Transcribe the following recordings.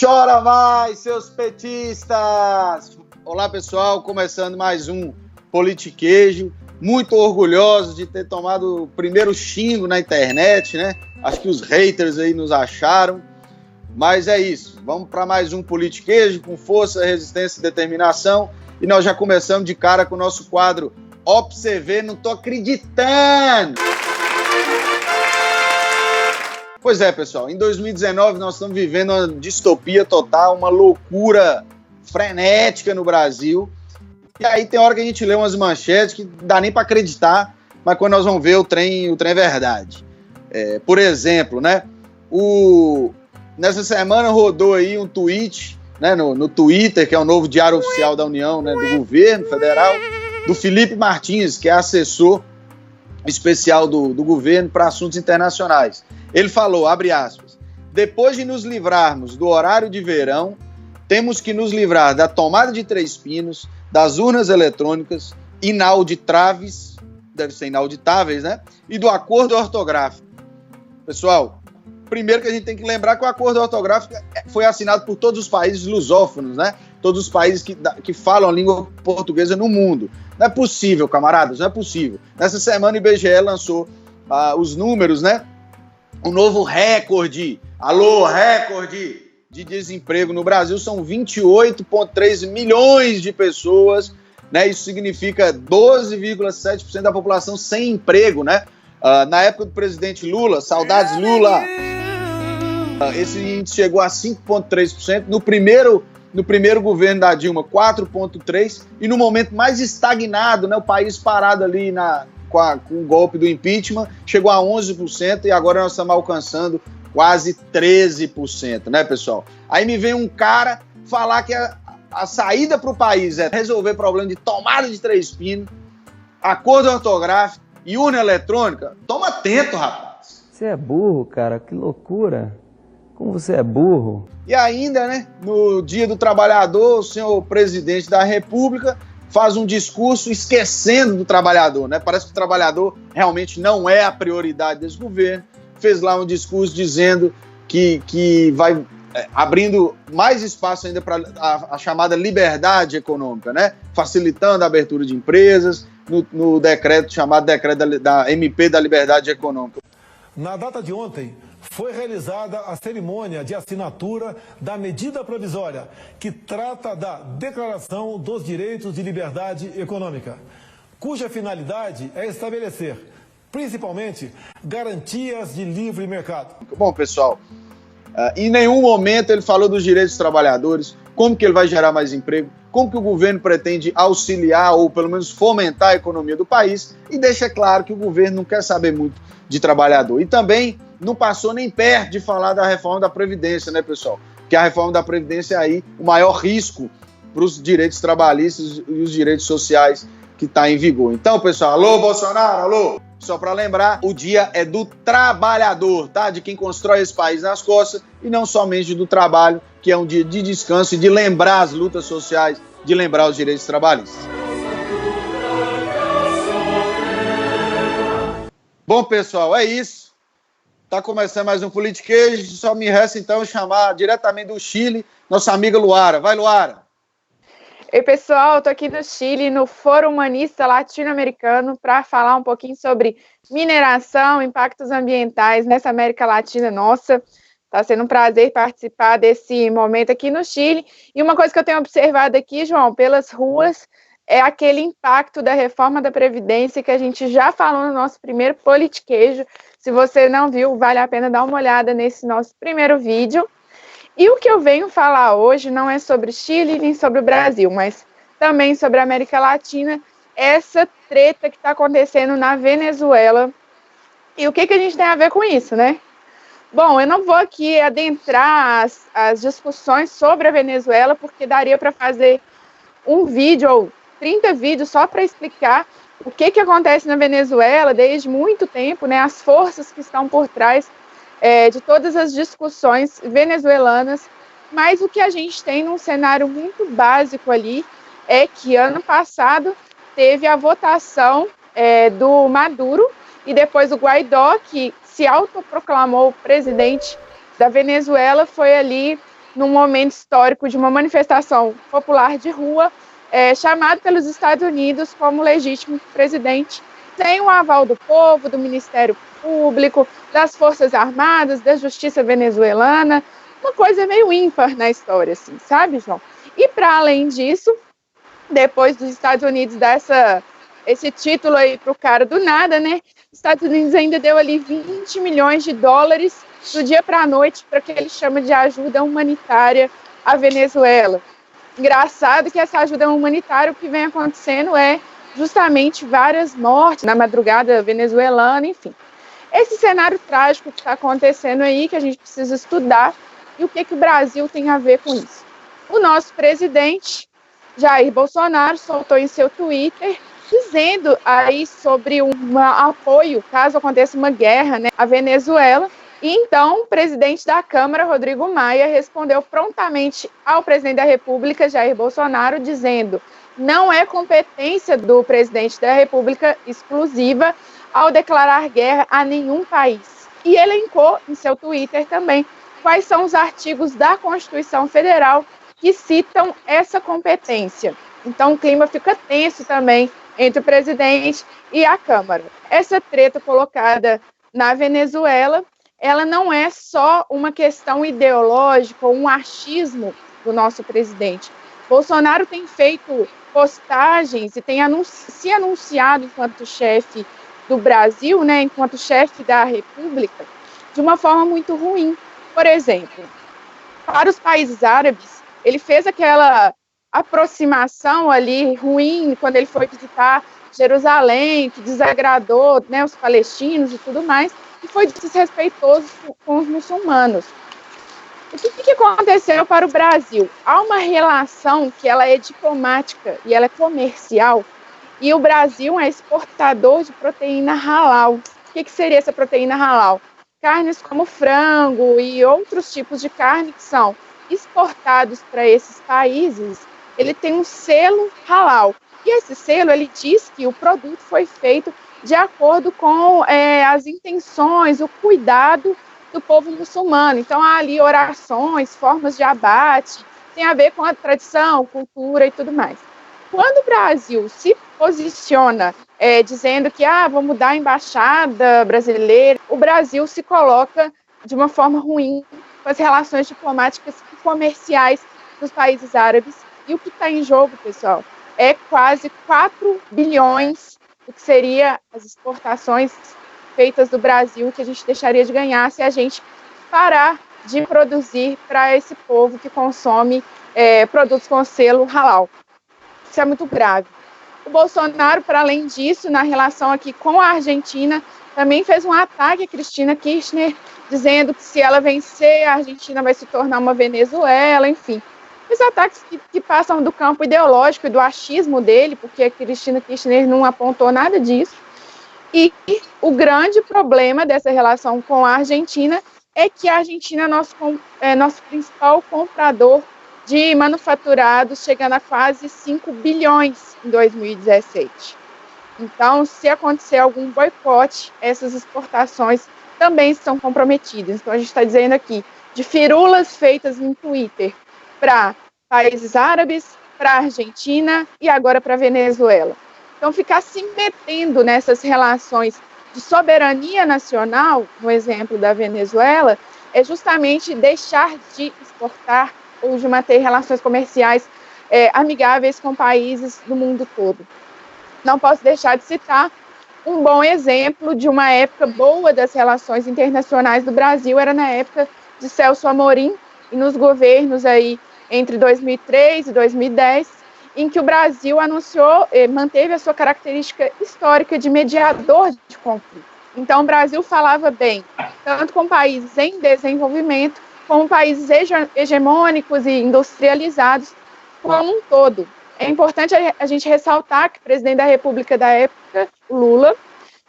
Chora mais, seus petistas! Olá, pessoal, começando mais um Politiquejo. Muito orgulhosos de ter tomado o primeiro xingo na internet, né? Acho que os haters aí nos acharam. Mas é isso, vamos para mais um Politiquejo com força, resistência e determinação. E nós já começamos de cara com o nosso quadro Observe, não tô acreditando! Pois é, pessoal, em 2019 nós estamos vivendo uma distopia total, uma loucura frenética no Brasil. E aí tem hora que a gente lê umas manchetes que não dá nem para acreditar, mas quando nós vamos ver o trem é verdade. Por exemplo, né, nessa semana rodou aí um tweet, né, no Twitter, que é o novo diário oficial da União, né, do governo federal, do Felipe Martins, que é assessor especial do governo para assuntos internacionais. Ele falou, abre aspas, depois de nos livrarmos do horário de verão, temos que nos livrar da tomada de Três Pinos, das urnas eletrônicas, inauditáveis, deve ser inauditáveis, né? E do acordo ortográfico. Pessoal, primeiro que a gente tem que lembrar que o acordo ortográfico foi assinado por todos os países lusófonos, né? Todos os países que falam a língua portuguesa no mundo. Não é possível, camaradas, não é possível. Nessa semana o IBGE lançou os números, né? O novo recorde, recorde de desemprego no Brasil são 28,3 milhões de pessoas, né? Isso significa 12,7% da população sem emprego, né? Na época do presidente Lula, saudades Lula, esse índice chegou a 5,3%, no primeiro governo da Dilma, 4,3%, e no momento mais estagnado, né, o país parado ali com o golpe do impeachment, chegou a 11%, e agora nós estamos alcançando quase 13%, né, pessoal? Aí me vem um cara falar que a saída para o país é resolver problema de tomada de Três Pinos, acordo ortográfico e urna eletrônica. Toma atento, rapaz. Você é burro, cara, que loucura. Como você é burro. E ainda, né, no Dia do Trabalhador, o senhor presidente da República faz um discurso esquecendo do trabalhador, né? Parece que o trabalhador realmente não é a prioridade desse governo. Fez lá um discurso dizendo que vai abrindo mais espaço ainda para a chamada liberdade econômica, né? Facilitando a abertura de empresas no decreto chamado decreto da MP da Liberdade Econômica. Na data de ontem, foi realizada a cerimônia de assinatura da medida provisória que trata da Declaração dos Direitos de Liberdade Econômica, cuja finalidade é estabelecer, principalmente, garantias de livre mercado. Bom, pessoal, em nenhum momento ele falou dos direitos dos trabalhadores, como que ele vai gerar mais emprego, como que o governo pretende auxiliar ou pelo menos fomentar a economia do país, e deixa claro que o governo não quer saber muito de trabalhador. E também não passou nem perto de falar da reforma da Previdência, né, pessoal? Que a reforma da Previdência é aí o maior risco para os direitos trabalhistas e os direitos sociais que está em vigor. Então, pessoal, alô, Bolsonaro, alô! Só para lembrar, o dia é do trabalhador, tá? De quem constrói esse país nas costas e não somente do trabalho, que é um dia de descanso e de lembrar as lutas sociais, de lembrar os direitos trabalhistas. Bom, pessoal, é isso. Está começando mais um Politiquejo. Só me resta, então, chamar diretamente do Chile nossa amiga Luara. Vai, Luara! Oi, pessoal, estou aqui no Chile, no Fórum Humanista Latino-Americano, para falar um pouquinho sobre mineração, impactos ambientais nessa América Latina nossa. Está sendo um prazer participar desse momento aqui no Chile. E uma coisa que eu tenho observado aqui, João, pelas ruas, é aquele impacto da reforma da Previdência que a gente já falou no nosso primeiro Politiquejo. Se você não viu, vale a pena dar uma olhada nesse nosso primeiro vídeo. E o que eu venho falar hoje não é sobre Chile nem sobre o Brasil, mas também sobre a América Latina, essa treta que está acontecendo na Venezuela. E o que a gente tem a ver com isso, né? Bom, eu não vou aqui adentrar as discussões sobre a Venezuela, porque daria para fazer um vídeo ou 30 vídeos só para explicar o que acontece na Venezuela desde muito tempo, né? As forças que estão por trás de todas as discussões venezuelanas, mas o que a gente tem num cenário muito básico ali é que ano passado teve a votação do Maduro e depois o Guaidó, que se autoproclamou presidente da Venezuela, foi ali num momento histórico de uma manifestação popular de rua, chamado pelos Estados Unidos como legítimo presidente, sem o aval do povo, do Ministério Público, das Forças Armadas, da Justiça venezuelana, uma coisa meio ímpar na história, assim, sabe, João? E, para além disso, depois dos Estados Unidos dar esse título aí para o cara do nada, né? Os Estados Unidos ainda deu ali 20 milhões de dólares do dia para a noite para o que ele chama de ajuda humanitária à Venezuela. Engraçado que essa ajuda humanitária, o que vem acontecendo é justamente várias mortes na madrugada venezuelana, enfim. Esse cenário trágico que está acontecendo aí, que a gente precisa estudar, e o que o Brasil tem a ver com isso. O nosso presidente, Jair Bolsonaro, soltou em seu Twitter, dizendo aí sobre um apoio, caso aconteça uma guerra, né, à Venezuela. E então, o presidente da Câmara, Rodrigo Maia, respondeu prontamente ao presidente da República, Jair Bolsonaro, dizendo: não é competência do presidente da República exclusiva ao declarar guerra a nenhum país. E elencou em seu Twitter também quais são os artigos da Constituição Federal que citam essa competência. Então, o clima fica tenso também entre o presidente e a Câmara. Essa treta colocada na Venezuela, ela não é só uma questão ideológica ou um achismo do nosso presidente. Bolsonaro tem feito postagens e tem se anunciado enquanto chefe do Brasil, né, enquanto chefe da República, de uma forma muito ruim. Por exemplo, para os países árabes, ele fez aquela aproximação ali ruim quando ele foi visitar Jerusalém, que desagradou, né, os palestinos e tudo mais, e foi desrespeitoso com os muçulmanos. O que aconteceu para o Brasil? Há uma relação que ela é diplomática e ela é comercial, e o Brasil é exportador de proteína halal. O que seria essa proteína halal? Carnes como frango e outros tipos de carne que são exportados para esses países, ele tem um selo halal. E esse selo, ele diz que o produto foi feito de acordo com as intenções, o cuidado do povo muçulmano. Então, há ali orações, formas de abate, tem a ver com a tradição, cultura e tudo mais. Quando o Brasil se posiciona dizendo que vamos mudar a embaixada brasileira, o Brasil se coloca de uma forma ruim com as relações diplomáticas e comerciais dos países árabes. E o que está em jogo, pessoal, é quase 4 bilhões do que seria as exportações feitas do Brasil, que a gente deixaria de ganhar se a gente parar de produzir para esse povo que consome produtos com selo halal. Isso é muito grave. O Bolsonaro, para além disso, na relação aqui com a Argentina, também fez um ataque a Cristina Kirchner, dizendo que se ela vencer, a Argentina vai se tornar uma Venezuela, enfim. Os ataques que passam do campo ideológico e do achismo dele, porque a Cristina Kirchner não apontou nada disso. E o grande problema dessa relação com a Argentina é que a Argentina é nosso principal comprador de manufaturados, chegando a quase 5 bilhões em 2017. Então, se acontecer algum boicote, essas exportações também estão comprometidas. Então, a gente está dizendo aqui de firulas feitas no Twitter para países árabes, para a Argentina e agora para a Venezuela. Então, ficar se metendo nessas relações de soberania nacional, no exemplo da Venezuela, é justamente deixar de exportar ou de manter relações comerciais amigáveis com países do mundo todo. Não posso deixar de citar um bom exemplo de uma época boa das relações internacionais do Brasil, era na época de Celso Amorim e nos governos aí entre 2003 e 2010, em que o Brasil manteve a sua característica histórica de mediador de conflito. Então, o Brasil falava bem, tanto com países em desenvolvimento, como países hegemônicos e industrializados como um todo. É importante a gente ressaltar que o presidente da República da época, Lula,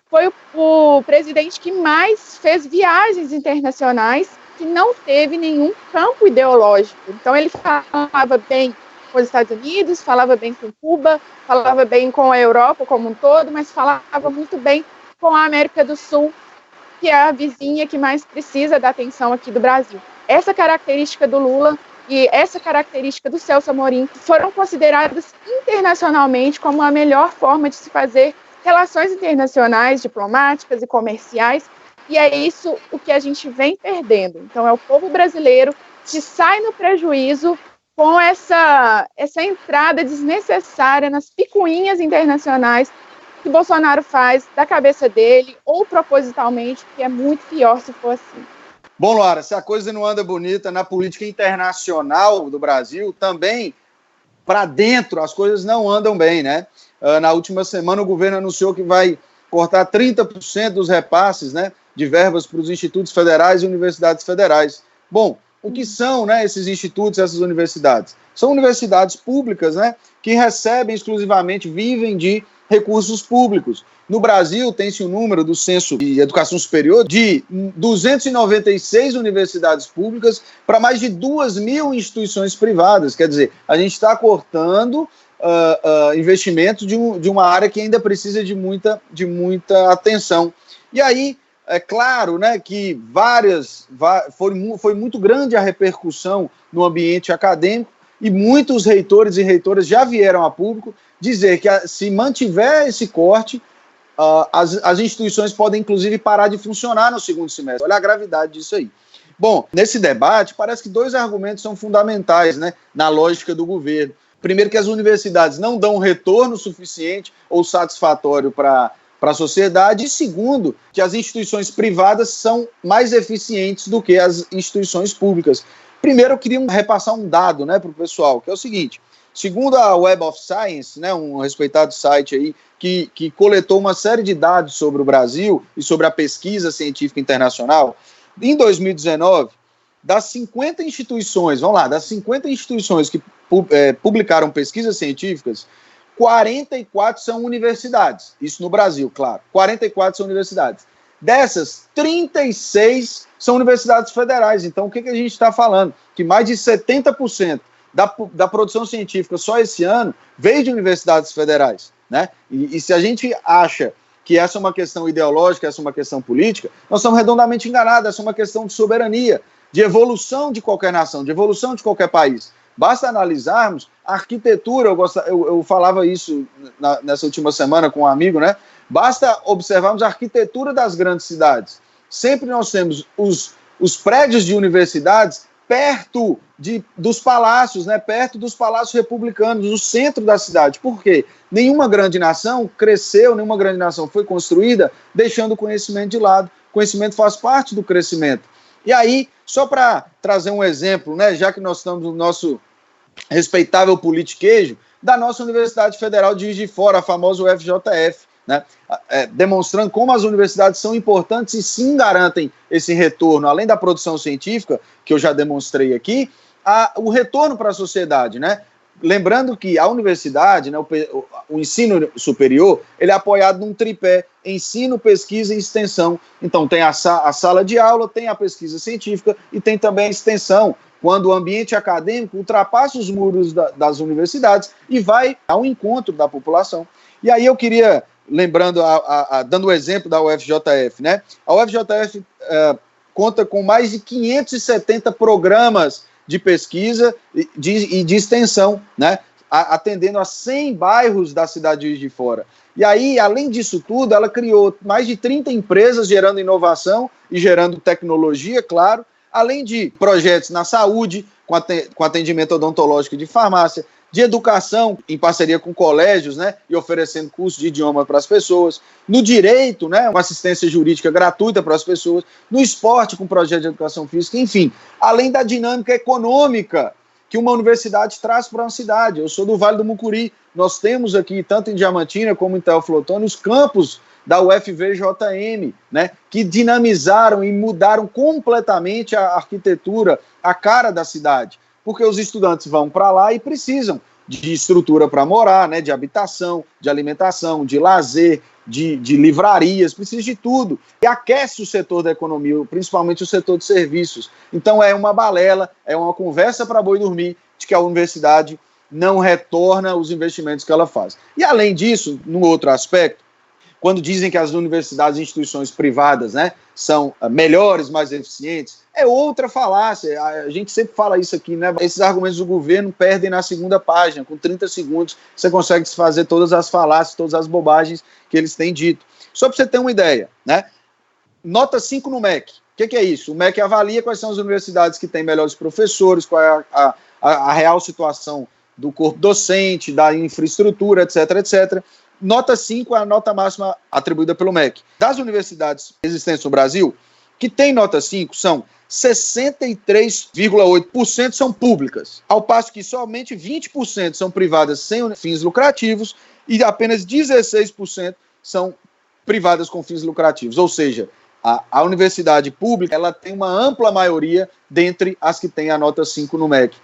foi o presidente que mais fez viagens internacionais, que não teve nenhum campo ideológico. Então, ele falava bem com os Estados Unidos, falava bem com Cuba, falava bem com a Europa como um todo, mas falava muito bem com a América do Sul, que é a vizinha que mais precisa da atenção aqui do Brasil. Essa característica do Lula e essa característica do Celso Amorim foram consideradas internacionalmente como a melhor forma de se fazer relações internacionais, diplomáticas e comerciais, e é isso o que a gente vem perdendo. Então, é o povo brasileiro que sai no prejuízo com essa entrada desnecessária nas picuinhas internacionais que Bolsonaro faz da cabeça dele, ou propositalmente, que é muito pior se for assim. Bom, Laura, se a coisa não anda bonita na política internacional do Brasil, também para dentro as coisas não andam bem, né? Na última semana o governo anunciou que vai cortar 30% dos repasses, né, de verbas para os institutos federais e universidades federais. Bom, o que são, né, esses institutos, essas universidades? São universidades públicas, né, que recebem exclusivamente, vivem de recursos públicos. No Brasil, tem-se um número do Censo de Educação Superior de 296 universidades públicas para mais de 2.000 instituições privadas. Quer dizer, a gente está cortando investimento de uma área que ainda precisa de muita atenção. E aí, é claro, né, que foi muito grande a repercussão no ambiente acadêmico, e muitos reitores e reitoras já vieram a público dizer que se mantiver esse corte, as instituições podem, inclusive, parar de funcionar no segundo semestre. Olha a gravidade disso aí. Bom, nesse debate, parece que dois argumentos são fundamentais, né, na lógica do governo. Primeiro, que as universidades não dão um retorno suficiente ou satisfatório para a sociedade. E segundo, que as instituições privadas são mais eficientes do que as instituições públicas. Primeiro, eu queria repassar um dado, né, para o pessoal, que é o seguinte: segundo a Web of Science, né, um respeitado site aí, que coletou uma série de dados sobre o Brasil e sobre a pesquisa científica internacional, em 2019, das 50 instituições, das 50 instituições que publicaram pesquisas científicas, 44 são universidades. Isso no Brasil, claro. 44 são universidades. Dessas, 36 são universidades federais. Então, o que a gente está falando? Que mais de 70% da produção científica só esse ano veio de universidades federais, né? E se a gente acha que essa é uma questão ideológica, essa é uma questão política, nós estamos redondamente enganados. Essa é uma questão de soberania, de evolução de qualquer nação, de evolução de qualquer país. Basta analisarmos a arquitetura, eu falava isso nessa última semana com um amigo, né? Basta observarmos a arquitetura das grandes cidades. Sempre nós temos os prédios de universidades perto dos palácios, né? Perto dos palácios republicanos, no centro da cidade. Por quê? Nenhuma grande nação cresceu, nenhuma grande nação foi construída deixando o conhecimento de lado. O conhecimento faz parte do crescimento. E aí, só para trazer um exemplo, né, já que nós estamos no nosso respeitável politiquejo, da nossa Universidade Federal de Juiz de Fora, a famosa UFJF, né, demonstrando como as universidades são importantes e sim garantem esse retorno, além da produção científica, que eu já demonstrei aqui, o retorno para a sociedade, né? Lembrando que a universidade, né, o ensino superior, ele é apoiado num tripé: ensino, pesquisa e extensão. Então tem a sala de aula, tem a pesquisa científica e tem também a extensão, quando o ambiente acadêmico ultrapassa os muros das universidades e vai ao encontro da população. E aí eu queria, lembrando, dando o exemplo da UFJF, né? A UFJF conta com mais de 570 programas de pesquisa e de extensão, né, atendendo a 100 bairros da cidade de Juiz de Fora. E aí, além disso tudo, ela criou mais de 30 empresas gerando inovação e gerando tecnologia, claro, além de projetos na saúde, com atendimento odontológico de farmácia, de educação, em parceria com colégios, né, e oferecendo curso de idioma para as pessoas, no direito, né, uma assistência jurídica gratuita para as pessoas, no esporte, com projeto de educação física, enfim, além da dinâmica econômica que uma universidade traz para uma cidade. Eu sou do Vale do Mucuri, nós temos aqui, tanto em Diamantina como em Teófilo, os campos da UFVJM, né, que dinamizaram e mudaram completamente a arquitetura, a cara da cidade, porque os estudantes vão para lá e precisam de estrutura para morar, né, de habitação, de alimentação, de lazer, de livrarias, precisa de tudo. E aquece o setor da economia, principalmente o setor de serviços. Então é uma balela, é uma conversa para boi dormir de que a universidade não retorna os investimentos que ela faz. E além disso, num outro aspecto, quando dizem que as universidades e instituições privadas, né, são melhores, mais eficientes, é outra falácia. A gente sempre fala isso aqui, né? Esses argumentos do governo perdem na segunda página. Com 30 segundos você consegue desfazer todas as falácias, todas as bobagens que eles têm dito. Só para você ter uma ideia, né? Nota 5 no MEC. O que é isso? O MEC avalia quais são as universidades que têm melhores professores, qual é a real situação do corpo docente, da infraestrutura, etc, etc. Nota 5 é a nota máxima atribuída pelo MEC. Das universidades existentes no Brasil, que tem nota 5, são 63,8% são públicas, ao passo que somente 20% são privadas sem fins lucrativos e apenas 16% são privadas com fins lucrativos. Ou seja, a universidade pública ela tem uma ampla maioria dentre as que têm a nota 5 no MEC.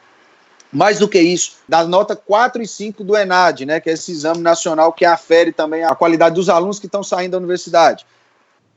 Mais do que isso, da nota 4 e 5 do ENAD, né, que é esse exame nacional que afere também a qualidade dos alunos que estão saindo da universidade.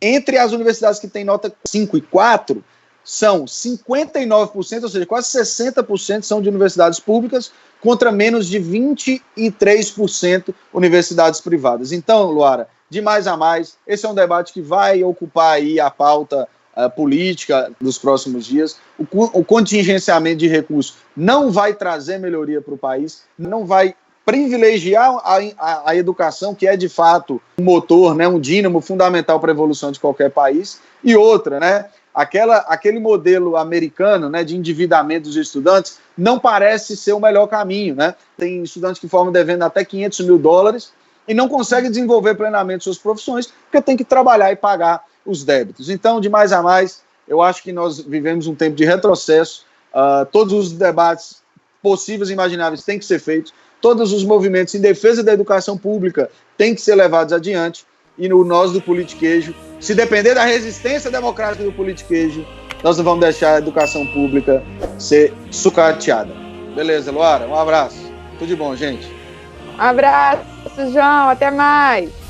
Entre as universidades que têm nota 5 e 4, são 59%, ou seja, quase 60% são de universidades públicas, contra menos de 23% universidades privadas. Então, Luara, de mais a mais, esse é um debate que vai ocupar aí a pauta política dos próximos dias. O contingenciamento de recursos não vai trazer melhoria para o país, não vai privilegiar a educação, que é de fato um motor, né, um dínamo fundamental para a evolução de qualquer país. E outra, né, aquele modelo americano, né, de endividamento dos estudantes não parece ser o melhor caminho, né? Tem estudantes que formam devendo até $500 mil e não conseguem desenvolver plenamente suas profissões porque tem que trabalhar e pagar os débitos. Então, de mais a mais, eu acho que nós vivemos um tempo de retrocesso. Todos os debates possíveis e imagináveis têm que ser feitos, todos os movimentos em defesa da educação pública têm que ser levados adiante, e nós do Politiquejo, se depender da resistência democrática do Politiquejo, nós não vamos deixar a educação pública ser sucateada. Beleza, Luara? Um abraço. Tudo de bom, gente. Um abraço, João. Até mais.